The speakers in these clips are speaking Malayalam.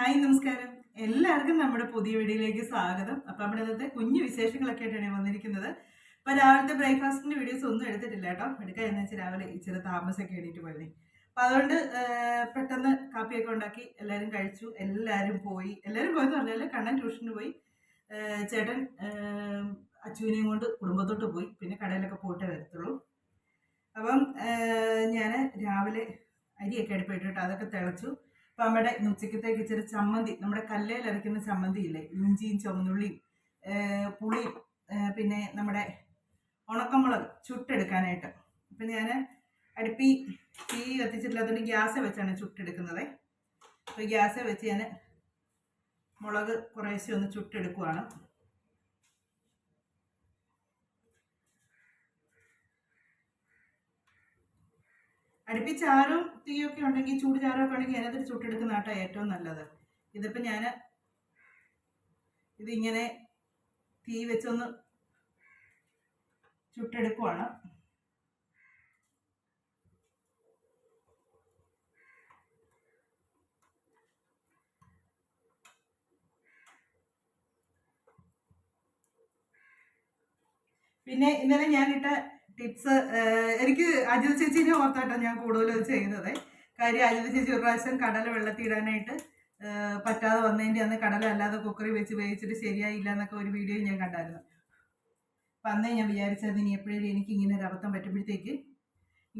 ഹായ് നമസ്കാരം. എല്ലാവർക്കും നമ്മുടെ പുതിയ വീഡിയോയിലേക്ക് സ്വാഗതം. അപ്പം നമ്മുടെ ഇന്നത്തെ കുഞ്ഞു വിശേഷങ്ങളൊക്കെ ആയിട്ടാണ് ഞാൻ വന്നിരിക്കുന്നത്. അപ്പം രാവിലത്തെ ബ്രേക്ക്ഫാസ്റ്റിൻ്റെ വീഡിയോസ് ഒന്നും എടുത്തിട്ടില്ല കേട്ടോ. എടുക്കുക എന്ന് വെച്ചാൽ രാവിലെ ഇച്ചിരി താമസമൊക്കെ എണീറ്റ് പോയി. അപ്പം അതുകൊണ്ട് പെട്ടെന്ന് കാപ്പിയൊക്കെ ഉണ്ടാക്കി എല്ലാവരും കഴിച്ചു. എല്ലാവരും പോയെന്ന് പറഞ്ഞാൽ കണ്ണൻ ട്യൂഷന് പോയി. ചേട്ടൻ അച്ചുവിനെയും കൊണ്ട് കുടുംബത്തോട്ട് പോയി. പിന്നെ കടയിലൊക്കെ പോയിട്ടേ വരത്തുള്ളൂ. അപ്പം ഞാൻ രാവിലെ അരിയൊക്കെ അടുപ്പിട്ടിട്ട് അതൊക്കെ തിളച്ചു. അപ്പം നമ്മുടെ ഉച്ചക്കത്തേക്ക് ഇച്ചിരി ചമ്മന്തി, നമ്മുടെ കല്ലയിൽ അരയ്ക്കുന്ന ചമ്മന്തി ഇല്ലേ, ഇഞ്ചിയും ചുവന്നുള്ളിയും പുളിയും പിന്നെ നമ്മുടെ ഉണക്കമുളക് ചുട്ടെടുക്കാനായിട്ട്. അപ്പം ഞാൻ അടുപ്പി തീ കത്തിച്ചിട്ടില്ലാത്തതുകൊണ്ട് ഗ്യാസ് വെച്ചാണ് ചുട്ടെടുക്കുന്നത്. അപ്പോൾ ഗ്യാസ് വെച്ച് ഞാൻ മുളക് കുറേശ്ശെ ഒന്ന് ചുട്ടെടുക്കുവാണ്. അടുപ്പിൽ ചാറും തീയൊക്കെ ഉണ്ടെങ്കിൽ, ചൂട് ചാറൊക്കെ ഉണ്ടെങ്കിൽ അതിനകത്ത് ചുട്ടെടുക്കുന്ന ആട്ടോ ഏറ്റവും നല്ലത്. ഇതിപ്പോൾ ഞാൻ ഇതിങ്ങനെ തീ വെച്ചൊന്ന് ചുട്ടെടുക്കുവാണ്. പിന്നെ ഇന്നലെ ഞാനിട്ട ടിപ്സ്, എനിക്ക് അജിത ചേച്ചീനെ ഓർത്തായിട്ടാണ് ഞാൻ കൂടുതലും ചെയ്യുന്നത്. കാര്യം അജിത ചേച്ചി ഒരു പ്രാവശ്യം കടല വെള്ളത്തിടാനായിട്ട് പറ്റാതെ വന്നതിൻ്റെ അന്ന് കടല അല്ലാതെ കുക്കറി വെച്ച് വേവിച്ചിട്ട് ശരിയായില്ല എന്നൊക്കെ ഒരു വീഡിയോ ഞാൻ കണ്ടായിരുന്നു. അപ്പം അന്നേ ഞാൻ വിചാരിച്ചത് ഇനി എപ്പോഴും എനിക്ക് ഇങ്ങനെ ഒരു അബദ്ധം പറ്റുമ്പോഴത്തേക്ക്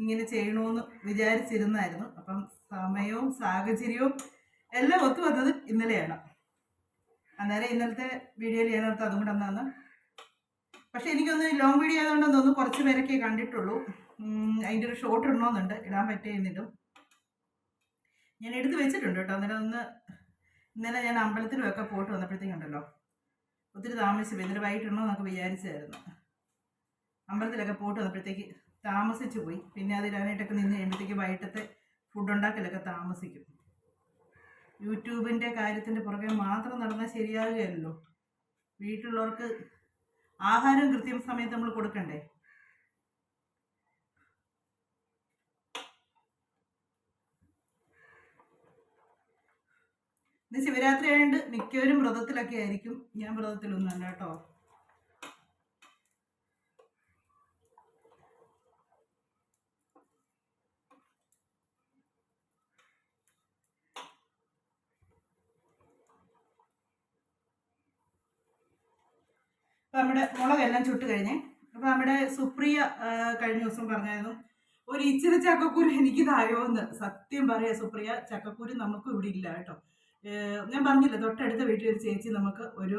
ഇങ്ങനെ ചെയ്യണമെന്ന് വിചാരിച്ചിരുന്നായിരുന്നു. അപ്പം സമയവും സാഹചര്യവും എല്ലാം ഒത്തു വന്നത് ഇന്നലെയാണ്. അന്നേരം ഇന്നലത്തെ വീഡിയോയിൽ ഞാനടുത്ത് അതും കൂടെ അന്നാന്ന്. പക്ഷെ എനിക്കൊന്ന് ലോങ് വീഡിയോ ആയതുകൊണ്ടെന്ന് തോന്നുന്നു കുറച്ച് പേരൊക്കെ കണ്ടിട്ടുള്ളൂ. അതിൻ്റെ ഒരു ഷോർട്ട് ഇടണമെന്നുണ്ട്, ഇടാൻ പറ്റിയെന്നിട്ടും ഞാൻ എടുത്ത് വെച്ചിട്ടുണ്ട് കേട്ടോ. അന്നേരം ഇന്നലെ ഞാൻ അമ്പലത്തിലുമൊക്കെ പോയിട്ട് വന്നപ്പോഴത്തേക്കുണ്ടല്ലോ ഒത്തിരി താമസിച്ചു പോയി. എന്നിട്ട് വൈകിട്ട് ഇടണമെന്നൊക്കെ വിചാരിച്ചായിരുന്നു. അമ്പലത്തിലൊക്കെ പോയിട്ട് വന്നപ്പോഴത്തേക്ക് താമസിച്ചു പോയി. പിന്നെ അത് ഇടാനായിട്ടൊക്കെ നിന്ന് കഴിയുമ്പോഴത്തേക്ക് വൈകിട്ടത്തെ ഫുഡ് ഉണ്ടാക്കലൊക്കെ താമസിക്കും. യൂട്യൂബിൻ്റെ കാര്യത്തിൻ്റെ പുറകെ മാത്രം നടന്നാൽ ശരിയാകുകയല്ലോ. വീട്ടിലുള്ളവർക്ക് ആഹാരം കൃത്യം സമയത്ത് നമ്മൾ കൊടുക്കണ്ടേ. ഇത് ശിവരാത്രി ആയതുകൊണ്ട് മിക്കവരും വ്രതത്തിലൊക്കെ ആയിരിക്കും. ഞാൻ വ്രതത്തിലൊന്നും അല്ല കേട്ടോ. അപ്പം നമ്മുടെ മുളകെല്ലാം ചുട്ട് കഴിഞ്ഞേ. അപ്പം നമ്മുടെ സുപ്രിയ കഴിഞ്ഞ ദിവസം പറഞ്ഞായിരുന്നു ഒരു ഇച്ചിരി ചക്കക്കുരു എനിക്ക് തായോ എന്ന്. സത്യം പറയാ സുപ്രിയ, ചക്കക്കുരു നമുക്ക് ഇവിടെ ഇല്ല കേട്ടോ. ഞാൻ പറഞ്ഞില്ല, തൊട്ടടുത്ത വീട്ടിലൊരു ചേച്ചി നമുക്ക് ഒരു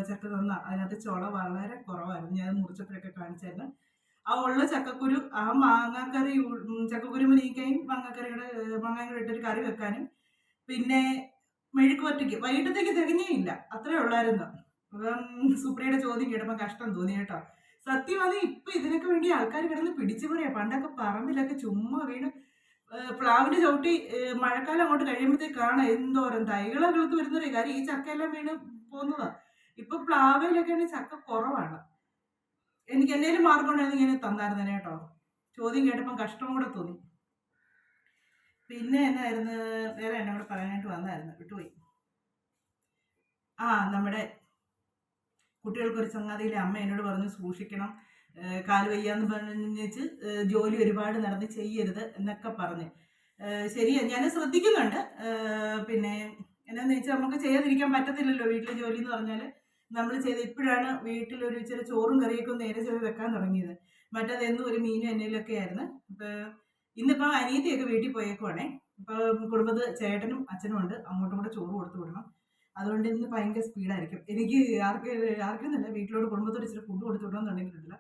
ചക്ക തന്ന, അതിനകത്ത് ചുള വളരെ കുറവായിരുന്നു. ഞാൻ മുറിച്ചപ്പോഴൊക്കെ കാണിച്ചായിരുന്നു. ആ ഉള്ള ചക്കക്കുരു ആ മാങ്ങാക്കറി, ചക്കക്കുരു മുരിക്കായും മാങ്ങായും കൂടെ ഇട്ടൊരു കറി വെക്കാനും പിന്നെ മെഴുക്ക് വരട്ടിക്ക് വൈകിട്ടത്തേക്ക് തികഞ്ഞേ ഇല്ല. അത്രേ ഉള്ളായിരുന്നു. അപ്പം സുപ്രിയയുടെ ചോദ്യം കേട്ടപ്പോൾ കഷ്ടം തോന്നി കേട്ടോ. സത്യം അത് ഇപ്പൊ ഇതിനൊക്കെ വേണ്ടി ആൾക്കാർ കിടന്ന് പിടിച്ചു പറയാ. പണ്ടൊക്കെ പറമ്പിലൊക്കെ ചുമ്മാ വീണ് പ്ലാവിന് ചവിട്ടി മഴക്കാലം അങ്ങോട്ട് കഴിയുമ്പോഴത്തേക്കാണ് എന്തോരം തൈകളെ കിളുത്ത് വരുന്നത്. കാര്യം ഈ ചക്കയെല്ലാം വീണ് പോകുന്നതാ. ഇപ്പൊ പ്ലാവിലൊക്കെയാണ് ചക്ക കുറവാണ്. എനിക്ക് എന്തെങ്കിലും മാർഗം ഉണ്ടായിരുന്നു ഇങ്ങനെ തന്നായിരുന്നേ കേട്ടോ. ചോദ്യം കേട്ടപ്പം കഷ്ടം കൂടെ തോന്നി. പിന്നെ എന്നായിരുന്നു, വേറെ എന്നെ കൂടെ പറയാനായിട്ട് വന്നായിരുന്നു, വിട്ടുപോയി. നമ്മുടെ കുട്ടികൾക്കൊരു സംഗതിയിലെ അമ്മ എന്നോട് പറഞ്ഞു സൂക്ഷിക്കണം, കാല് വയ്യാന്ന് പറഞ്ഞ് ജോലി ഒരുപാട് നടന്ന് ചെയ്യരുത് എന്നൊക്കെ പറഞ്ഞ്. ശരിയാ, ഞാൻ ശ്രദ്ധിക്കുന്നുണ്ട്. പിന്നെ എന്നാന്ന് വെച്ചാൽ നമുക്ക് ചെയ്യാതിരിക്കാൻ പറ്റത്തില്ലല്ലോ. വീട്ടിലെ ജോലി എന്ന് പറഞ്ഞാൽ നമ്മൾ ചെയ്ത് ഇപ്പോഴാണ് വീട്ടിലൊരു ചെറിയ ചോറും കറിയൊക്കെ നേരെ ചെറിയ വെക്കാൻ തുടങ്ങിയത്. മറ്റത് എന്നും ഒരു മീനും എന്നതിലൊക്കെ ആയിരുന്നു. ഇന്നിപ്പോൾ അനിയത്തിയൊക്കെ വീട്ടിൽ പോയേക്കുവാണേ. ഇപ്പോൾ കുടുംബത്ത് ചേട്ടനും അച്ഛനും ഉണ്ട്, അങ്ങോട്ടും കൂടെ ചോറ് കൊടുത്തു വിടണം. അതുകൊണ്ട് ഇന്ന് ഭയങ്കര സ്പീഡായിരിക്കും. എനിക്ക് ആർക്കെന്നല്ല, വീട്ടിലോട്ട് കുടുംബത്തോട് ഇച്ചിരി ഫുഡ് കൊടുത്തു വിടണമെന്നുണ്ടെങ്കിലില്ല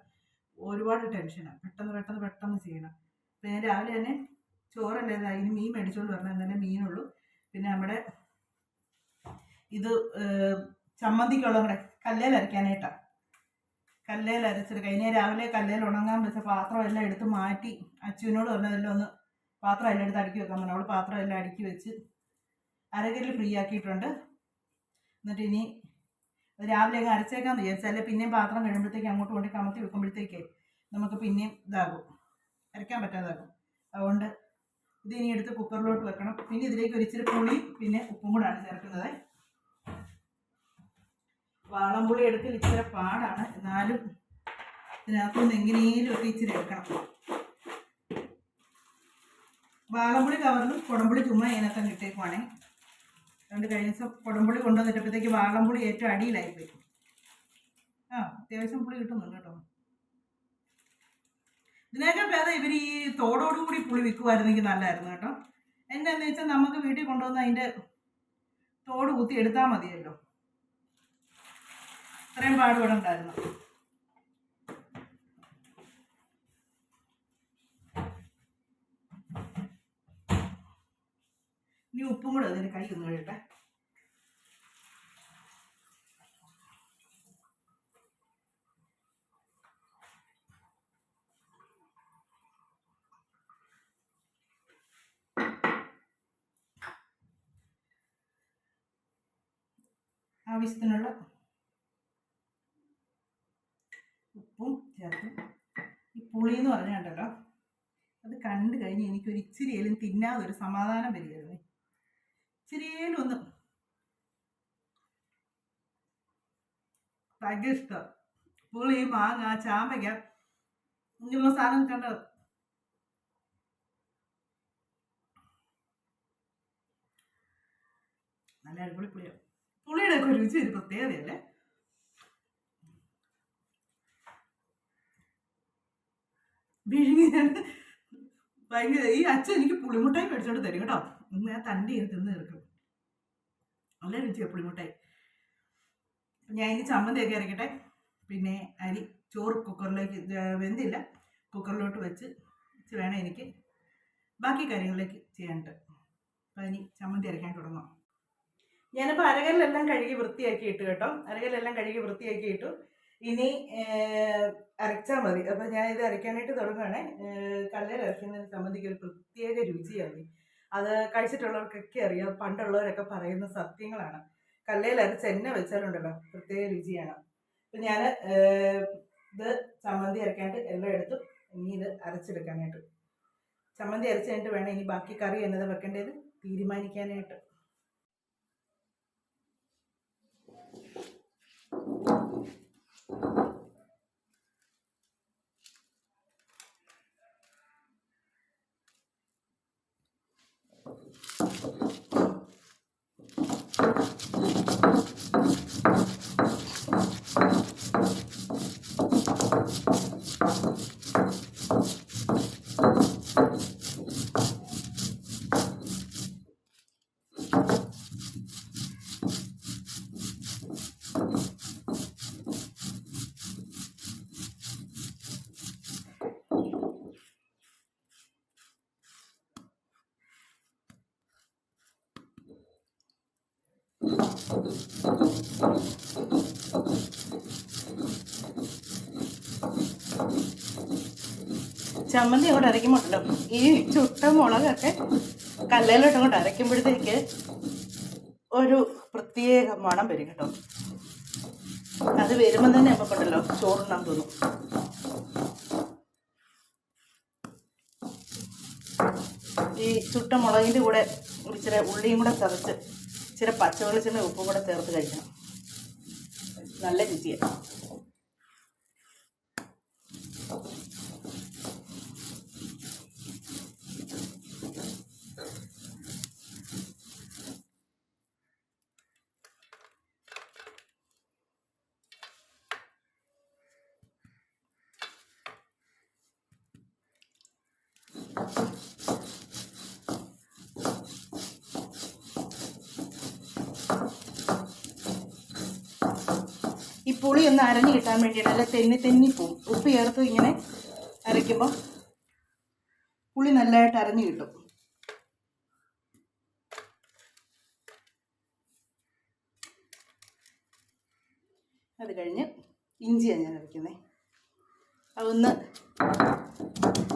ഒരുപാട് ടെൻഷനാണ്. പെട്ടെന്ന് ചെയ്യണം. അപ്പം ഞാൻ രാവിലെ തന്നെ ചോറല്ലേ അതിന് മീൻ മേടിച്ചുകൊണ്ട് വരണം. എന്നാലേ മീനുള്ളൂ. പിന്നെ നമ്മുടെ ഇത് ചമ്മന്തിക്കുള്ള കൂടെ കല്ലേൽ അരയ്ക്കാനായിട്ടാണ്. കല്ലേൽ അരച്ചത് കഴിഞ്ഞ രാവിലെ കല്ലേൽ ഉണങ്ങാൻ വെച്ച പാത്രം എല്ലാം എടുത്ത് മാറ്റി അച്ചുവിനോട് പറഞ്ഞതെല്ലാം ഒന്ന് പാത്രം എല്ലാം എടുത്ത് അടുക്കി വെക്കാൻ പറഞ്ഞു. അവൾ പാത്രം എല്ലാം അടുക്കി വെച്ച് അരകല്ല് ഫ്രീ ആക്കിയിട്ടുണ്ട്. എന്നിട്ട് ഇനി രാവിലെ അങ്ങ് അരച്ചേക്കാന്ന് വിചാരിച്ചാൽ പിന്നെയും പാത്രം കഴിയുമ്പോഴത്തേക്ക് അങ്ങോട്ട് കൊണ്ട് കമത്തി വെക്കുമ്പോഴത്തേക്കേ നമുക്ക് പിന്നെയും ഇതാകും, അരയ്ക്കാൻ പറ്റാതാകും. അതുകൊണ്ട് ഇത് ഇനി എടുത്ത് കുക്കറിലോട്ട് വെക്കണം. പിന്നെ ഇതിലേക്ക് ഒരു ഇച്ചിരി പുളി പിന്നെ ഉപ്പും കൂടാണ് ചേർക്കുന്നത്. വാളംപുളി എടുക്കൽ ഇച്ചിരി പാടാണ്, എന്നാലും ഇതിനകത്തുനിന്ന് എങ്ങനെയും ഒക്കെ ഇച്ചിരി എടുക്കണം. വാളംപുളി കവറിലും കുടംപുളി ചുമ്മാ അതിനകത്ത് ഇട്ടേക്കുവാണേ. അതുകൊണ്ട് കഴിഞ്ഞ ദിവസം കുടംപുളി കൊണ്ടുവന്നിട്ടപ്പോഴത്തേക്ക് വാളംപുളി ഏറ്റവും അടിയിലായിപ്പോയി. അത്യാവശ്യം പുളി കിട്ടുന്നുണ്ട് കേട്ടോ. ഇതിനൊക്കെ ഭേദം ഇവർ ഈ തോടോടുകൂടി പുളി വിൽക്കുമായിരുന്നെങ്കിൽ നല്ലതായിരുന്നു കേട്ടോ. എന്താണെന്ന് വെച്ചാൽ നമുക്ക് വീട്ടിൽ കൊണ്ടുവന്ന് അതിൻ്റെ തോട് കുത്തി എടുത്താൽ മതിയല്ലോ, ഇത്രയും പാടുപെടണ്ടായിരുന്നു. ഇനി ഉപ്പും കൂടെ അതിന് കൈ ഒന്ന് കഴിയട്ടെ. ആവശ്യത്തിനുള്ള ഉപ്പും ചേർത്ത്. ഈ പുളി എന്ന് പറഞ്ഞുണ്ടല്ലോ, അത് കണ്ടു കഴിഞ്ഞ് എനിക്കൊരു ഇച്ചിരിയേലും തിന്നാതെ ഒരു സമാധാനം വരികയായിരുന്നു. ഇച്ചിരിയേലും ഒന്ന് ഭയങ്കര ഇഷ്ടം. പുളി, മാങ്ങ, ചാമ്പയ്ക്ക ഇങ്ങനെയുള്ള സാധനം കണ്ടത് നല്ല അടിപൊളി പുളിയാണ്. പുളിയുടെ ഒക്കെ രുചി ഒരു പ്രത്യേകതയല്ലേ. ഭയങ്കര ഈ അച്ഛൻ എനിക്ക് പുളിമുട്ടായി മേടിച്ചോണ്ട് തരും കേട്ടോ. ഞാൻ തണ്ടി തിന്ന് തീർക്കും. നല്ല രുചിയാണ് പുളിമുട്ടായി. ഞാൻ ഇനി ചമ്മന്തിയൊക്കെ അരക്കട്ടെ. പിന്നെ അരി ചോറ് കുക്കറിലേക്ക് വെന്തില്ല, കുക്കറിലോട്ട് വെച്ച് വേണം എനിക്ക് ബാക്കി കാര്യങ്ങളിലേക്ക് ചെയ്യാനുണ്ട്. അപ്പം ഇനി ചമ്മന്തി അരയ്ക്കാൻ തുടങ്ങാം. ഞാനിപ്പോൾ അരകല്ലെല്ലാം കഴുകി വൃത്തിയാക്കി ഇട്ടു കേട്ടോ. അരകല്ലെല്ലാം കഴുകി വൃത്തിയാക്കി ഇട്ടു. ഇനി അരച്ചാൽ മതി. അപ്പം ഞാൻ ഇത് അരയ്ക്കാനായിട്ട് തുടങ്ങുകയാണേ. കല്ലിൽ അരയ്ക്കുന്ന ചമ്മന്തിക്ക് ഒരു പ്രത്യേക രുചിയാണ്. അത് കഴിച്ചിട്ടുള്ളവർക്കൊക്കെ അറിയാം. പണ്ടുള്ളവരൊക്കെ പറയുന്ന സത്യങ്ങളാണ്. കല്ലിൽ അരച്ച് എണ്ണ വെച്ചാലുണ്ടല്ലോ പ്രത്യേക രുചിയാണ്. അപ്പം ഞാൻ ഇത് ചമ്മന്തി അരയ്ക്കാനായിട്ട് എല്ലാം എടുത്തു. ഇനി ഇത് അരച്ചെടുക്കാനായിട്ട്, ചമ്മന്തി അരച്ച് കഴിഞ്ഞിട്ട് വേണം ഇനി ബാക്കി കറി എന്നത് വെക്കേണ്ടത് തീരുമാനിക്കാനായിട്ട്. ചമ്മന്തി അങ്ങോട്ട് അരയ്ക്കുമ്പോണ്ടല്ലോ ഈ ചുട്ട മുളകൊക്കെ കല്ലിലോട്ട് അങ്ങോട്ട് അരയ്ക്കുമ്പോഴത്തേക്ക് ഒരു പ്രത്യേക മണം വരും കേട്ടോ. അത് വരുമ്പോൾ തന്നെ നമുക്കുണ്ടല്ലോ ചോറുണ്ണാൻ തോന്നും. ഈ ചുട്ട മുളകിൻ്റെ കൂടെ ഇച്ചിരി ഉള്ളിയും കൂടെ ചതച്ച് ഇച്ചിരി പച്ചവെളിച്ചെണ്ണ ഉപ്പും കൂടെ ചേർത്ത് കഴിക്കണം. നല്ല രുചിയാണ്. ഈ പുളി ഒന്ന് അരഞ്ഞു കിട്ടാൻ വേണ്ടിയിട്ട് നല്ല തെന്നി പോവും. ഉപ്പ് ചേർത്ത് ഇങ്ങനെ അരയ്ക്കുമ്പോൾ പുളി നല്ലതായിട്ട് അരഞ്ഞു കിട്ടും. അത് കഴിഞ്ഞ് ഇഞ്ചിയാണ് ഞാൻ അരയ്ക്കുന്നത്. അതൊന്ന്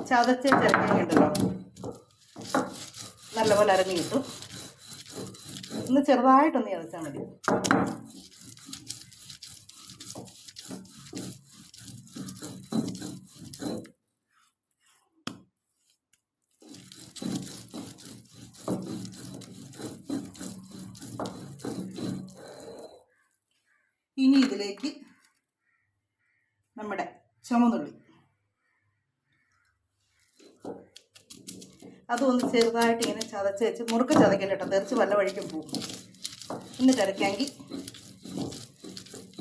ചതച്ച് ചേർക്കാൻ കിട്ടുമല്ലോ, നല്ലപോലെ അരഞ്ഞു കിട്ടും. ഒന്ന് ചെറുതായിട്ടൊന്ന് ചതച്ചാൽ മതി. ഇനി ഇതിലേക്ക് നമ്മുടെ ചുമന്നുള്ളി അതൊന്ന് ചെറുതായിട്ട് ഇങ്ങനെ ചതച്ച് വെച്ച് മുറുക്ക ചതക്കല്ല കേട്ടോ, തെറിച്ച് വല്ല വഴിക്കും പോകും. ഇന്ന് ചതയ്ക്കാമെങ്കിൽ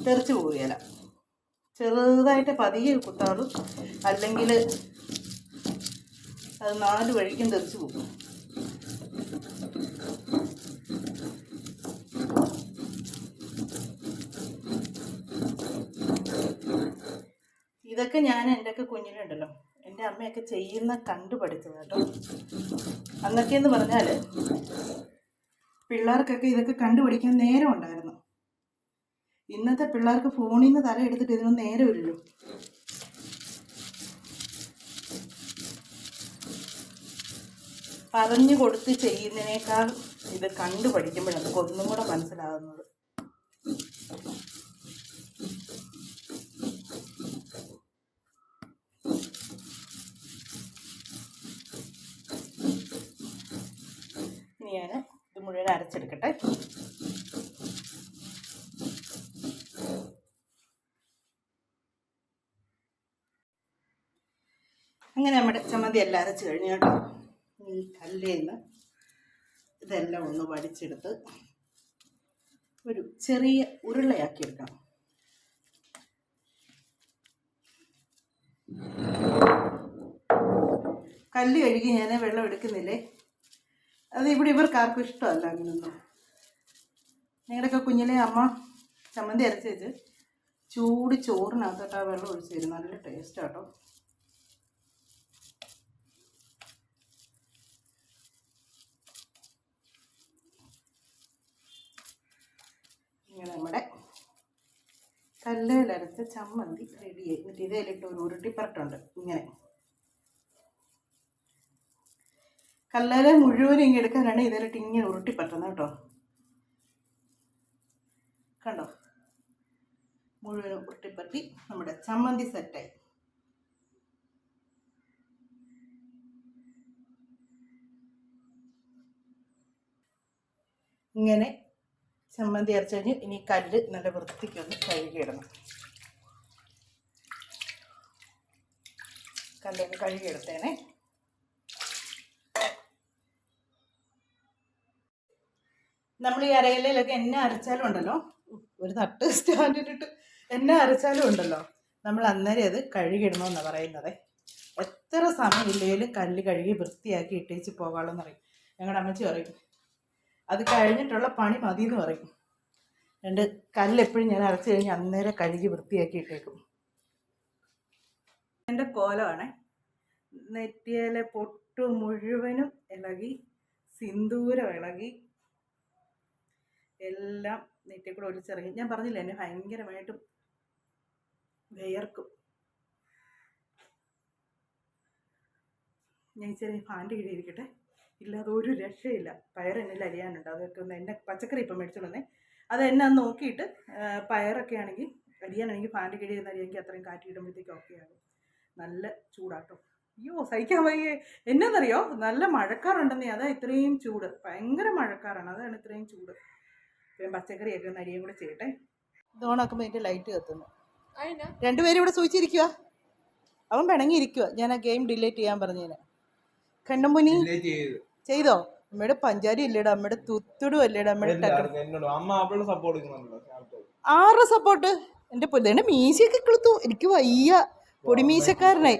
തെറിച്ച് പോവുകയില്ല. ചെറുതായിട്ട് പതിയെ കുത്താറും, അല്ലെങ്കിൽ അത് 4 വഴിക്കും തെറിച്ച് പോകും. ഇതൊക്കെ ഞാൻ എൻ്റെയൊക്കെ കുഞ്ഞിലുണ്ടല്ലോ എൻ്റെ അമ്മയൊക്കെ ചെയ്യുന്ന കണ്ടു പഠിച്ചത് കേട്ടോ. അന്നൊക്കെയെന്ന് പറഞ്ഞാൽ പിള്ളേർക്കൊക്കെ ഇതൊക്കെ കണ്ടുപഠിക്കാൻ നേരം ഉണ്ടായിരുന്നു. ഇന്നത്തെ പിള്ളേർക്ക് ഫോണിൽ നിന്ന് തല എടുത്തിട്ട് ഇതിനൊന്നും നേരമില്ലല്ലോ. പറഞ്ഞു കൊടുത്ത് ചെയ്യുന്നതിനേക്കാൾ ഇത് കണ്ടു പഠിക്കുമ്പോഴാണ് നമുക്ക് ഒന്നും കൂടെ മനസ്സിലാകുന്നത്. ഇനി ഞാൻ ഇത് മുഴുവൻ അരച്ചെടുക്കട്ടെ. അങ്ങനെ നമ്മുടെ ചമ്മന്തി എല്ലാം അരച്ച് കഴിഞ്ഞു കേട്ടോ. ഈ കല്ലിൽ നിന്ന് ഇതെല്ലാം ഒന്ന് വടിച്ചെടുത്ത് ഒരു ചെറിയ ഉരുളയാക്കി എടുക്കണം. കല്ല് കഴുകി ഞാൻ വെള്ളം എടുക്കുന്നില്ലേ, അത് ഇവിടെ ഇവർക്കാർക്കും ഇഷ്ടമല്ല അങ്ങനൊന്നും. നിങ്ങളുടെയൊക്കെ കുഞ്ഞിലെ അമ്മ ചമ്മന്തി അരച്ച് വെച്ച് ചൂട് ചോറിനകത്തോട്ട് ആ വെള്ളം ഒഴിച്ച് തരും. നല്ല ടേസ്റ്റാട്ടോ. ഇങ്ങനെ നമ്മുടെ കല്ലിലരച്ച ചമ്മന്തി റെഡിയായി. എന്നിട്ട് ഇതിലിട്ട് ഒരു ഉരുട്ടിപ്പറട്ടുണ്ട്. ഇങ്ങനെ കല്ലിൽ മുഴുവൻ ഇങ്ങനെ എടുക്കാനാണ് ഇതിലിട്ട് ഇങ്ങനെ ഉരുട്ടിപ്പറ്റുന്നത് കേട്ടോ. കണ്ടോ, മുഴുവൻ ഉരുട്ടിപ്പറ്റി നമ്മുടെ ചമ്മന്തി സെറ്റായി. ഇങ്ങനെ ചമ്മന്തി അരച്ച് കഴിഞ്ഞ് ഇനി കല്ല് നല്ല വൃത്തിക്കൊന്ന് കഴുകിയിടണം. കല്ലൊന്ന് കഴുകിയെടുത്തേനെ. നമ്മൾ ഈ അരയിലൊക്കെ എണ്ണ അരച്ചാലും ഉണ്ടല്ലോ, ഒരു തട്ട് സ്റ്റാൻഡിലിട്ട് എണ്ണ അരച്ചാലും ഉണ്ടല്ലോ, നമ്മൾ അന്നേരം അത് കഴുകിയിടണമെന്നാണ് പറയുന്നത്. എത്ര സമയമില്ലെങ്കിലും കല്ല് കഴുകി വൃത്തിയാക്കി ഇട്ടേച്ച് പോകാമെന്ന് പറയും ഞങ്ങളുടെ അമ്മച്ചി പറയും. അത് കഴിഞ്ഞിട്ടുള്ള പണി മതി എന്ന് പറയും. രണ്ട് കല്ലെപ്പോഴും ഞാൻ അരച്ച് കഴിഞ്ഞ് അന്നേരം കഴുകി വൃത്തിയാക്കി ഇട്ടേക്കും. എൻ്റെ കോലമാണ്. നെറ്റിയിലെ പൊട്ട് മുഴുവനും ഇളകി, സിന്ദൂരം ഇളകി, എല്ലാം നെറ്റിയിൽ കൂടെ ഒലിച്ചിറങ്ങി. ഞാൻ പറഞ്ഞില്ല, എന്നെ ഭയങ്കരമായിട്ടും വിയർക്കും. ഞാൻ ചെറിയ ഫാൻ്റെ കീഴിലിരിക്കട്ടെ. ഇല്ലാതെ ഒരു രക്ഷയില്ല. പയറെന്നിൽ അരിയാനുണ്ട്. അതൊക്കെ ഒന്ന് എന്നെ പച്ചക്കറി ഇപ്പം മേടിച്ചു വന്നേ. അത് എന്നെ ഒന്ന് നോക്കിയിട്ട് പയറൊക്കെ ആണെങ്കിൽ അരിയാനാണെങ്കിൽ ഫാൻ്റെ കീഴിൽ നിന്ന് അരിയാമെങ്കിൽ അത്രയും കാറ്റിടുമ്പോഴത്തേക്കും ഓക്കെ ആകും. നല്ല ചൂടാട്ടോ. അയ്യോ സഹിക്കാൻ വയ്യേ. എന്നാന്നറിയോ, നല്ല മഴക്കാറുണ്ടെന്നേ, അതാ ഇത്രയും ചൂട്. ഭയങ്കര മഴക്കാറാണ്, അതാണ് ഇത്രയും ചൂട്. ഇപ്പം പച്ചക്കറിയൊക്കെ ഒന്ന് അരിയും കൂടെ ചെയ്യട്ടെ. ഇതോണാക്കുമ്പോൾ എൻ്റെ ലൈറ്റ് കത്തുന്നു. രണ്ടുപേരും ഇവിടെ സൂചിച്ചിരിക്കുക. അവൻ പിണങ്ങിയിരിക്കുക. ഞാൻ ആ ഗെയിം ഡിലീറ്റ് ചെയ്യാൻ പറഞ്ഞതിന്. കണ്ണമ്പുനി ചെയ്തോ? അമ്മയുടെ പഞ്ചാരി ഇല്ലേടാ, അമ്മയുടെ തുത്തുടും അല്ലേടാ, അമ്മയുടെ ആരുടെ സപ്പോർട്ട്? എൻ്റെ പൊന്നെ മീശയൊക്കെ കിളുത്തു. എനിക്ക് വയ്യ. പൊടിമീശക്കാരനായി.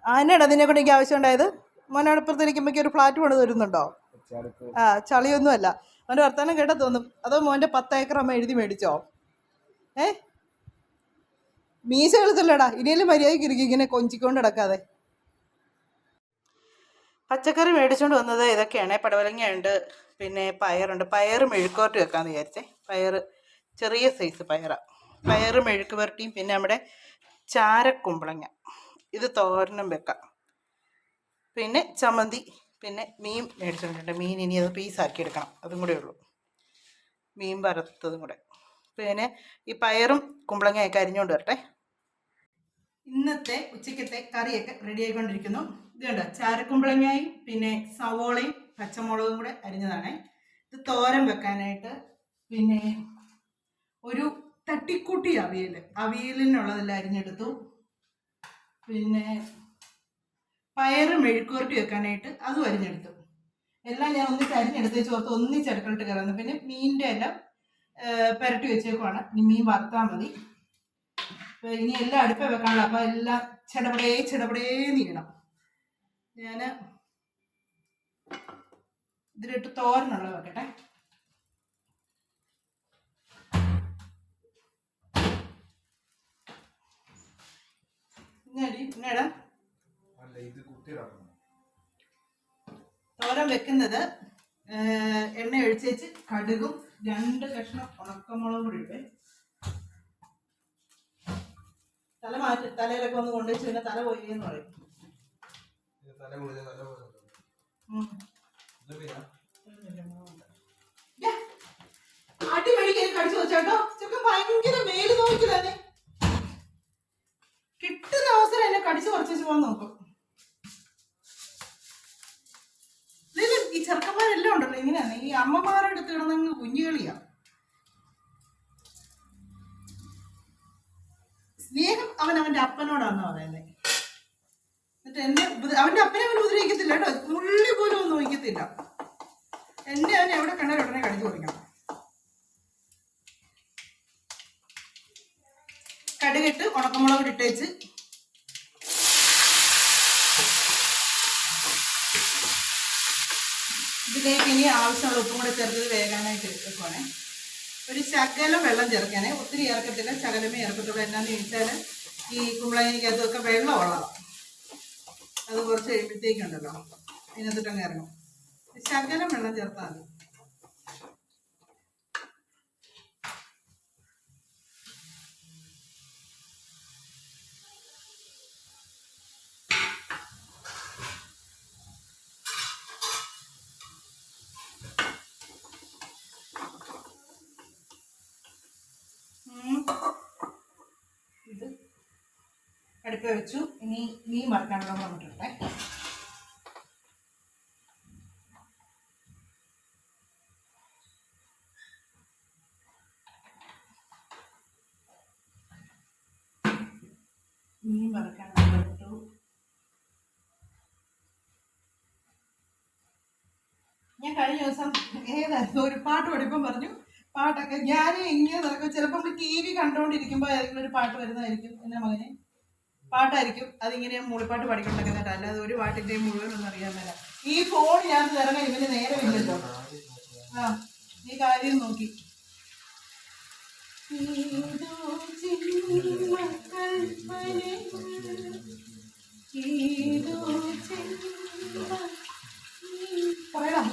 ആനാണ് അതിനെ കൊണ്ട് എനിക്ക് ആവശ്യം ഉണ്ടായത്. മോനടുപ്പത്തിരിക്കുമ്പോഴേക്ക് ഒരു ഫ്ലാറ്റ് കൊണ്ട് തരുന്നുണ്ടോ? ആ ചളിയൊന്നുമല്ല. അവൻ്റെ വർത്തമാനം കേട്ടാ തോന്നും അതോ മോൻ്റെ 10 ഏക്കർ അമ്മ എഴുതി മേടിച്ചോ? മീശ കളിച്ചല്ലേടാ. ഇനിയെല്ലാം മര്യാദയ്ക്ക് ഇരിക്കും ഇങ്ങനെ കൊഞ്ചിക്കൊണ്ട് കിടക്കാതെ. പച്ചക്കറി മേടിച്ചുകൊണ്ട് വന്നത് ഇതൊക്കെയാണ്. പടവലങ്ങയുണ്ട്, പിന്നെ പയറുണ്ട്. പയർ മെഴുക്കുവരട്ടി വെക്കാമെന്ന് വിചാരിച്ചേ. പയർ ചെറിയ സൈസ് പയറാണ്. പയർ മെഴുക്ക് വരട്ടിയും പിന്നെ നമ്മുടെ ചാരക്കുമ്പളങ്ങ ഇത് തോരനും വെക്കാം. പിന്നെ ചമ്മന്തി, പിന്നെ മീൻ മേടിച്ചിട്ടുണ്ട്. മീൻ ഇനി അത് പീസാക്കി എടുക്കണം, അതും കൂടെ ഉള്ളൂ. മീൻ വറുത്തതും കൂടെ. പിന്നെ ഈ പയറും കുമ്പളങ്ങയൊക്കെ അരിഞ്ഞുകൊണ്ട് വരട്ടെ. ഇന്നത്തെ ഉച്ചക്കത്തെ കറിയൊക്കെ റെഡി ആയിക്കൊണ്ടിരിക്കുന്നു. ഇത് കണ്ടോ, ചാരക്കുമ്പളങ്ങയും പിന്നെ സവോളയും പച്ചമുളകും കൂടെ അരിഞ്ഞതാണ്. ഇത് തോരൻ വെക്കാനായിട്ട്. പിന്നെ ഒരു തട്ടിക്കൂട്ടി അവിയലിനുള്ളതെല്ലാം അരിഞ്ഞെടുത്തു. പിന്നെ പയറ് മെഴുക്കുവരട്ടി വെക്കാനായിട്ട് അതും അരിഞ്ഞെടുത്തു. എല്ലാം ഞാൻ ഒന്നിച്ച് അരിഞ്ഞെടുത്ത് ചോർത്ത് ഒന്നിച്ച് അടുക്കളയിട്ട് കയറുന്നു. പിന്നെ മീനിൻ്റെ എല്ലാം പുരട്ടി വെച്ചേക്കുവാണ്. ഇനി മീൻ വറുത്താൽ മതി. ഇനി എല്ലാം അടുപ്പ വെക്കാനുള്ള. അപ്പം എല്ലാം ചെടപടേ നീണം. ഞാൻ ഇതിലിട്ട് തോരനുള്ളത് വെക്കട്ടെ. പിന്നീട് തോരൻ വെക്കുന്നത് എണ്ണ ഒഴിച്ചേച്ച് കടുകും 2 കഷ്ണം ഉണക്കമുളകും കൂടി ഇട്ടേ. തല മാറ്റി തലയിലൊക്കെ ഒന്ന് കൊണ്ടുവച്ച് പിന്നെ തല പോയിന്ന് പറയും. അടിമഴിക്കാൻ കടിച്ചു വെച്ചോട്ടോ. ചെറുക്കൻ ഭയങ്കര മേല് നോക്കില്ലേ. കിട്ടുന്ന അവസരം എന്നെ കടിച്ചു പറിച്ചു പോകാൻ നോക്കും. ഈ ചെറുക്കന്മാരെല്ലാം ഉണ്ടല്ലോ ഇങ്ങനെയാണ്. ഈ അമ്മമാരുടെ അടുത്ത് കിടന്നെങ്കിൽ കുഞ്ഞുകളിയാ. സ്നേഹം അവന്റെ അപ്പനോടാണെന്ന് പറയുന്നത്. എന്നിട്ട് എന്നെ അവന്റെ അപ്പനെ അവൻ ഉപദ്രവിക്കത്തില്ല കേട്ടോ. നുള്ളി പോലും ഒന്നും ഒഴിക്കത്തില്ല. എന്നെ അവൻ എവിടെ കണ്ടാലും ഉടനെ കടിച്ചു കൊടുക്കണം. കടുകിട്ട് ഉണക്കമുളക് ഇട്ടേച്ച് ഇതിലേക്ക് ഇനി ആവശ്യമുള്ള ഉപ്പും കൂടെ ചേർത്ത് വേകാനായിട്ട് വെക്കുവാണേ. ഒരു ശകലം വെള്ളം ചേർക്കാനേ. ഒത്തിരി ഇറക്കത്തില്ല, ശകലമേ ഇറക്കത്തുള്ളൂ. എന്നാന്ന് ചോദിച്ചാൽ ഈ കുമ്പളങ്ങയ്ക്കകത്തൊക്കെ വെള്ളം ഉള്ളതാണ്. അത് കുറച്ച് കഴിയുമ്പോഴത്തേക്കുണ്ടല്ലോ അതിനകത്തിട്ടങ്ങ് ഇറങ്ങും. ശകലം വെള്ളം ചേർത്താൽ മതി. ഇത് അടുപ്പ് വെച്ചു. ഇനി മീൻ വറുക്കാനുള്ള വന്നിട്ടുണ്ടേ. മീൻ വറുക്കാനുള്ള ഇട്ടു. ഞാൻ കഴിഞ്ഞ ദിവസം ഏതായിരുന്നു ഒരു പാട്ട് പഠിപ്പം പറഞ്ഞു. പാട്ടൊക്കെ ഞാൻ ഇങ്ങനെ നടക്കും. ചിലപ്പോൾ നമ്മൾ TV കണ്ടുകൊണ്ടിരിക്കുമ്പോൾ ഏതെങ്കിലും ഒരു പാട്ട് വരുന്നതായിരിക്കും. എൻ്റെ മകനെ പാട്ടായിരിക്കും. അതിങ്ങനെ മൂളിപ്പാട്ട് പഠിക്കൊണ്ടിരിക്കുന്നിട്ട്. അല്ലാതെ ഒരു പാട്ടിൻ്റെയും മുഴുവനൊന്നും അറിയാൻ മേല. ഈ ഫോൺ ഞാൻ ഇറങ്ങാൻ ഇവന് നേരമില്ലല്ലോ. ഈ കാര്യം നോക്കി പറയണം.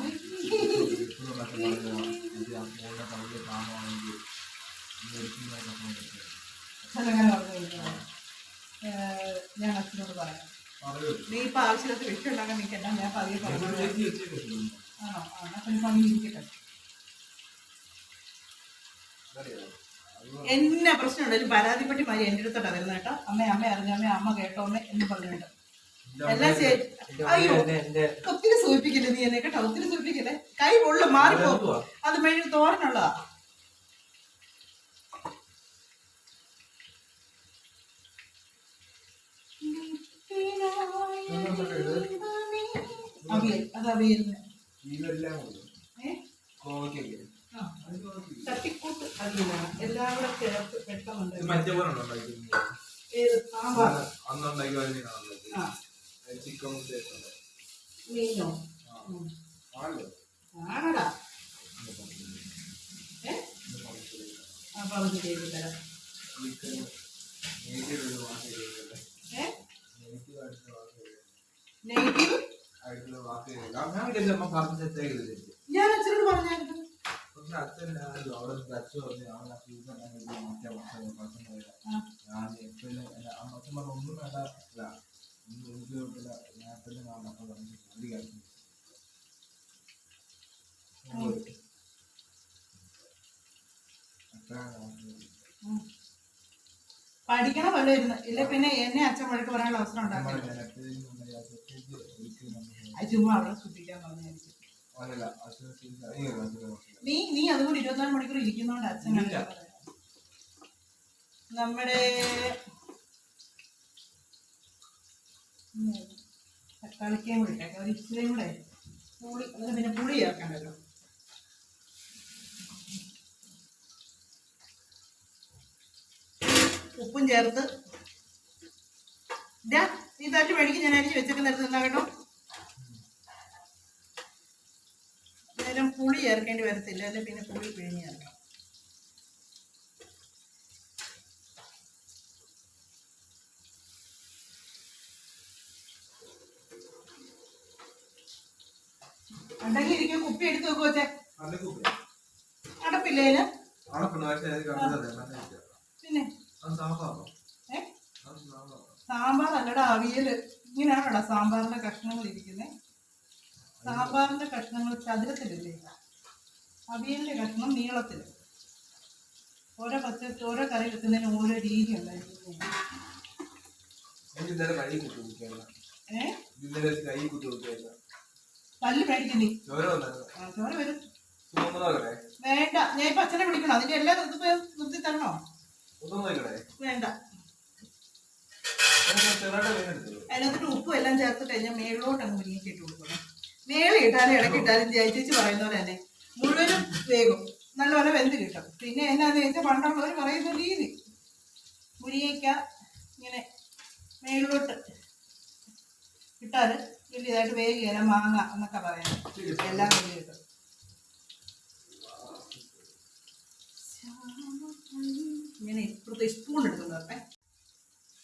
ഞാൻ അച്ഛനോട് പറയാം. നീ ഇപ്പൊ ആവശ്യമില്ലാത്ത വിഷയം ഉണ്ടാക്കാൻ നിൽക്കണ്ട. ഞാൻ പതിയെ പറഞ്ഞു. ആണോ? അപ്പം പണി ഇരിക്കട്ടെ. എന്നെ പ്രശ്നം ഉണ്ടെങ്കിലും പരാതിപ്പെട്ടി മാതിരി എൻ്റെ അടുത്തോട്ടാ വരുന്നത് കേട്ടോ. അമ്മ അറിഞ്ഞമ്മ, അമ്മ കേട്ടോ അമ്മ എന്ന് പറഞ്ഞിട്ട് എല്ലാം ശരി. അയ്യോ ഒത്തിരി സൂചിപ്പിക്കില്ലേ നീ എന്നെ കേട്ടോ. ഒത്തിരി സൂചിപ്പിക്കില്ലേ. കൈ പൊള്ളു മാറിപ്പോ. അത് മെഴു തോരനുള്ളതാ. അവിയൽ. അത് അവിയലിന് തട്ടിക്കൂട്ട് അവിയലാണ്. എല്ലാം കൂടെ ചേർത്ത് പെട്ടെന്നുണ്ട്. മീനോ? ആണടാ. പറഞ്ഞു ചെയ്തു തരാം. നെഗറ്റീവ് ഞാൻ അച്ഛനോട് പറഞ്ഞായിരുന്നു. പഠിക്കണം വല്ലയിരുന്നു. ഇല്ല പിന്നെ എന്നെ അച്ഛൻ വഴക്ക് പറയാനുള്ള അവസരം ഉണ്ടാക്കില്ല. ചുമ്മാ അവിടെ ശ്രദ്ധിക്കാൻ പറഞ്ഞായിരിക്കും. നീ അതുകൊണ്ട് 24 മണിക്കൂർ ഇരിക്കുന്നോണ്ട് അച്ഛൻ നമ്മുടെ തക്കാളിക്കയും കൂടി ഇട്ടേക്കാം, ഒരു ഇച്ചിരിയും കൂടെ പുളി, അത് പിന്നെ പുളി ചേർക്കണ്ടല്ലോ. ഉപ്പും ചേർത്ത് ഈ തട്ടി മേടിക്ക്, ഞാൻ അരിഞ്ഞ് വെച്ചേക്കുന്നിടത്ത് നിന്നാ കേട്ടോ. നേരം പുളി ചേർക്കേണ്ടി വരത്തില്ല, അല്ലെ പിന്നെ പുളി പിഴിഞ്ഞ് ചേർക്കാം. അടങ്ങിയിരിക്കും. കുപ്പി എടുത്ത് വെക്കു വെച്ചേ, അടപ്പില്ലേന്. പിന്നെ സാമ്പാർ അല്ലടാ, അവിയല്. ഇങ്ങനെയാണോടാ സാമ്പാറിന്റെ കഷ്ണങ്ങൾ ഇരിക്കുന്നത്? സാമ്പാറിന്റെ കഷ്ണങ്ങൾ ചതുരത്തിലല്ലേ, അവിയലിന്റെ കഷ്ണം നീളത്തിൽ. ഓരോ കറി വെക്കുന്നതിന് ഓരോ രീതി ഉണ്ടായിരിക്കും. പല്ല് മേടിക്കുന്നേ ചോര വരും. വേണ്ട, ഞാൻ ഇപ്പൊ അച്ഛനെ വിളിക്കണം. അതിന്റെ എല്ലാം നിർത്തി തരണോ? വേണ്ട. അതിനകത്തിട്ട് ഉപ്പും എല്ലാം ചേർത്തിട്ട് ഞാൻ മേളിലോട്ട് അങ്ങ് മുരിങ്ങിട്ട് ഇട്ട് കൊടുക്കണം. മേളിൽ ഇട്ടാലും ഇടയ്ക്കിട്ടാലും ചേച്ചി പറയുന്ന പോലെ തന്നെ മുഴുവനും വേഗം നല്ലപോലെ വെന്ത് കിട്ടും. പിന്നെ എന്നാന്ന് ചോദിച്ചാൽ പണ്ടുള്ളവർ പറയുന്ന രീതി, മുരിങ്ങയ്ക്ക ഇങ്ങനെ മേളിലോട്ട് ഇട്ടാൽ വലിയതായിട്ട് വേഗം മാങ്ങ എന്നൊക്കെ പറയാം, എല്ലാം വലിയ കിട്ടും. ഇങ്ങനെ ഇപ്പോഴത്തെ സ്പൂൺ എടുക്കുന്നേ.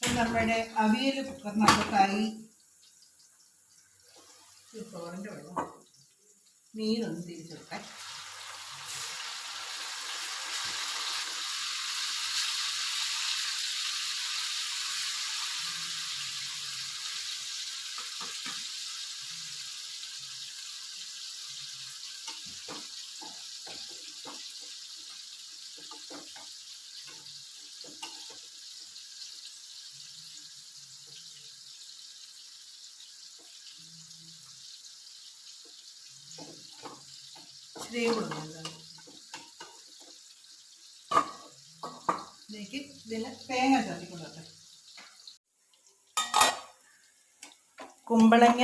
നമ്മുടെ അവിയൽ കുക്കറിനകത്തായി ചോറിൻ്റെ വെള്ളം, മീനൊന്ന് തിരിച്ചെടുക്കാൻ. ഇതിലേക്ക് ഇതിന് തേങ്ങ ചേർത്തിക്കൊണ്ടു. കുമ്പളങ്ങ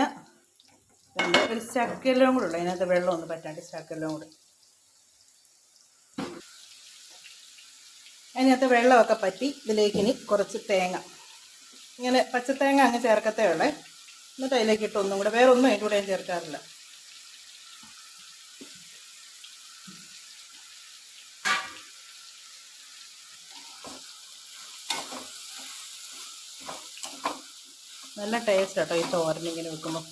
ഒരു ശകലവും കൂടെ ഉള്ളു, അതിനകത്ത് വെള്ളം ഒന്നും പറ്റാണ്ട് ശകലവും കൂടെ. അതിനകത്ത് വെള്ളമൊക്കെ പറ്റി ഇതിലേക്ക് ഇനി കുറച്ച് തേങ്ങ, ഇങ്ങനെ പച്ചത്തേങ്ങ അങ്ങ് ചേർക്കത്തേ ഉള്ളേ. എന്നിട്ട് അതിലേക്ക് ഇട്ട് ഒന്നും കൂടെ, വേറെ ഒന്നും അതിൻ്റെ കൂടെ ഞാൻ ചേർക്കാറില്ല. നല്ല ടേസ്റ്റ് കേട്ടോ ഈ തോരനിങ്ങനെ വെക്കുമ്പോൾ.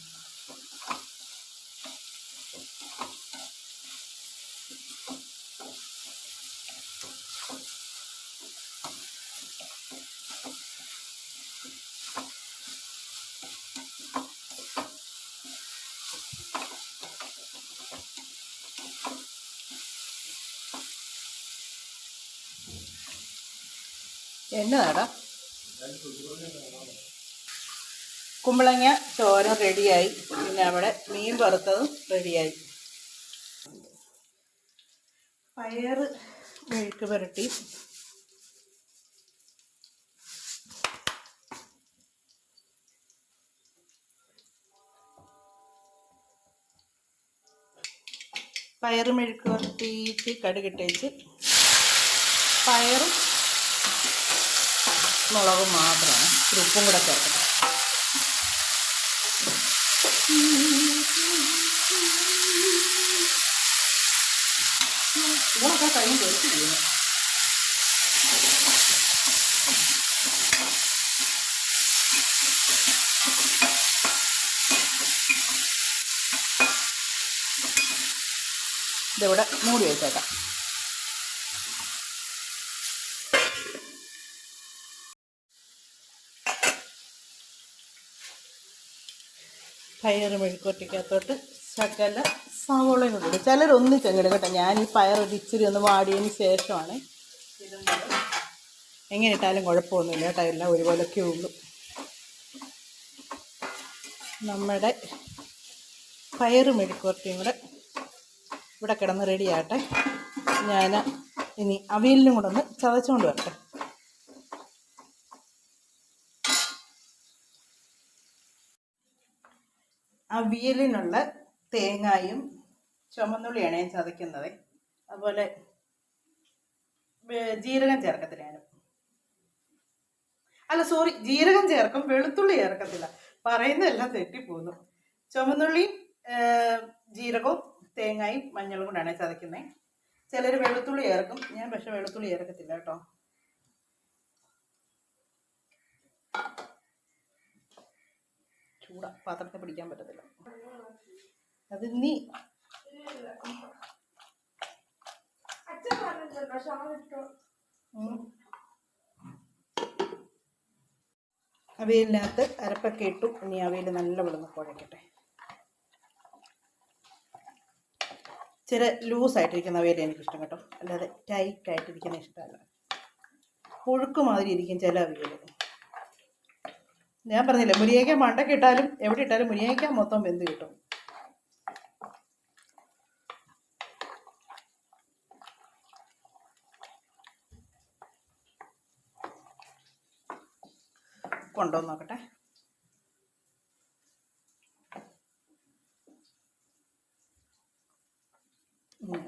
എന്നതാടാ? കുമ്പളങ്ങ ചോരം റെഡിയായി. പിന്നെ അവിടെ മീൻ വറുത്തതും റെഡിയായി. പയറ് മെഴുക്ക് പുരട്ടി, പയറ് മെഴുക്ക് പുരട്ടിയിട്ട് കടുകിട്ടേച്ച് പയറും മുളകും മാത്രമാണ്, ഉപ്പും കൂടെ ചേർക്കണം. ഊണൊക്കെ കഴിഞ്ഞ് പൊരിച്ച് ചെയ്യുന്നു. ഇതിവിടെ മൂടി വെച്ചേക്കാം. പയറ് മെഴുക്കുവരട്ടിക്കകത്തോട്ട് ശകല സവോളയും കൂടി ഇടും. ചിലരൊന്നിച്ചങ്ങിടും കേട്ടോ. ഞാൻ ഈ പയറൊരു ഇച്ചിരി ഒന്ന് വാടിയതിന് ശേഷമാണ് ഇടുന്നത്. എങ്ങനെ ഇട്ടാലും കുഴപ്പമൊന്നുമില്ല കേട്ടോ, എല്ലാം ഒരുപോലൊക്കെ ഉള്ളൂ. നമ്മുടെ പയറ് മെഴുക്കുവരട്ടിയും കൂടെ ഇവിടെ കിടന്ന് റെഡിയാകട്ടെ. ഞാൻ ഇനി അവിയലിനും കൂടെ ഒന്ന് ചതച്ചുകൊണ്ട് വരട്ടെ. അവിയലിനുള്ള തേങ്ങായും ചുമന്നുള്ളിയാണ് ഞാൻ ചതയ്ക്കുന്നത്. അതുപോലെ ജീരകം ചേർക്കത്തില്ല ഞാനും. അല്ല സോറി, ജീരകം ചേർക്കും, വെളുത്തുള്ളി ചേർക്കത്തില്ല. പറയുന്നതെല്ലാം തെറ്റിപ്പോകുന്നു. ചുമന്നുള്ളിയും ജീരകവും തേങ്ങയും മഞ്ഞളും കൊണ്ടാണ് ചതയ്ക്കുന്നത്. ചിലർ വെളുത്തുള്ളി ചേർക്കും, ഞാൻ പക്ഷെ വെളുത്തുള്ളി ചേർക്കത്തില്ല കേട്ടോ. ചൂടാ, പാത്രത്തെ പിടിക്കാൻ പറ്റത്തില്ല. അത് നീ അവിയലിനകത്ത് അരപ്പൊക്കെ ഇട്ടു. ഇനി അവിയൽ നല്ല വെള്ളം കുഴക്കട്ടെ. ചില ലൂസായിട്ടിരിക്കുന്ന അവിയൽ എനിക്കിഷ്ടം കേട്ടോ, അല്ലാതെ ടൈറ്റായിട്ടിരിക്കുന്ന ഇഷ്ടമല്ല. പുഴുക്ക് മാതിരി ഇരിക്കും ചില അവിയൽ. ഞാൻ പറഞ്ഞില്ലേ, മുരിങ്ങയ്ക്ക മണ്ടൊക്കെ ഇട്ടാലും എവിടെ ഇട്ടാലും മുരിങ്ങയ്ക്ക മൊത്തം വെന്ത് കിട്ടും. കൊണ്ടുവന്ന് നോക്കട്ടെ.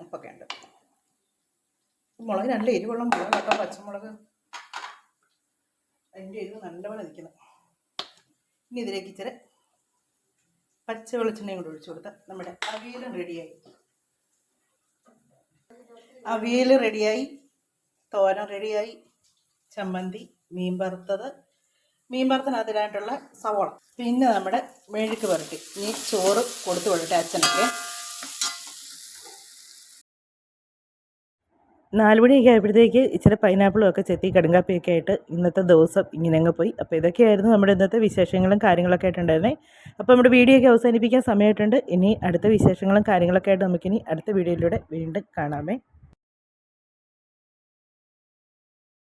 ഉപ്പൊക്കെ ഉണ്ട്. മുളക് നല്ല എരിവുള്ള മുളക് കേട്ടോ, പച്ചമുളക്. അതിൻ്റെ എരിവ് നല്ലപോലെ നിൽക്കുന്നത്. ഇനി ഇതിലേക്ക് ഇച്ചിരി പച്ച വെളിച്ചെണ്ണയും കൂടെ ഒഴിച്ചു കൊടുത്താൽ നമ്മുടെ അവിയലും റെഡിയായി. അവിയൽ റെഡിയായി, തോരൻ റെഡിയായി, ചമ്മന്തി, മീൻ വറുത്തതിനായിട്ടുള്ള സവോള, പിന്നെ നമ്മുടെ മെഴുക്ക് പുരട്ടി. ഇനി ചോറ് കൊടുത്തു വിടട്ടെ അച്ഛനൊക്കെ. 4 മണിയൊക്കെ ആയപ്പോഴത്തേക്ക് ഇച്ചിരി പൈനാപ്പിളും ഒക്കെ ചെത്തി കടുങ്കാപ്പിയൊക്കെ ആയിട്ട് ഇന്നത്തെ ദിവസം ഇങ്ങനെ അങ്ങ് പോയി. അപ്പോൾ ഇതൊക്കെയായിരുന്നു നമ്മുടെ ഇന്നത്തെ വിശേഷങ്ങളും കാര്യങ്ങളൊക്കെ ആയിട്ടുണ്ടായിരുന്നേ. അപ്പോൾ നമ്മുടെ വീഡിയോ ഒക്കെ അവസാനിപ്പിക്കാൻ സമയമായിട്ടുണ്ട്. ഇനി അടുത്ത വിശേഷങ്ങളും കാര്യങ്ങളൊക്കെ ആയിട്ട് നമുക്കിനി അടുത്ത വീഡിയോയിലൂടെ വീണ്ടും കാണാമേ.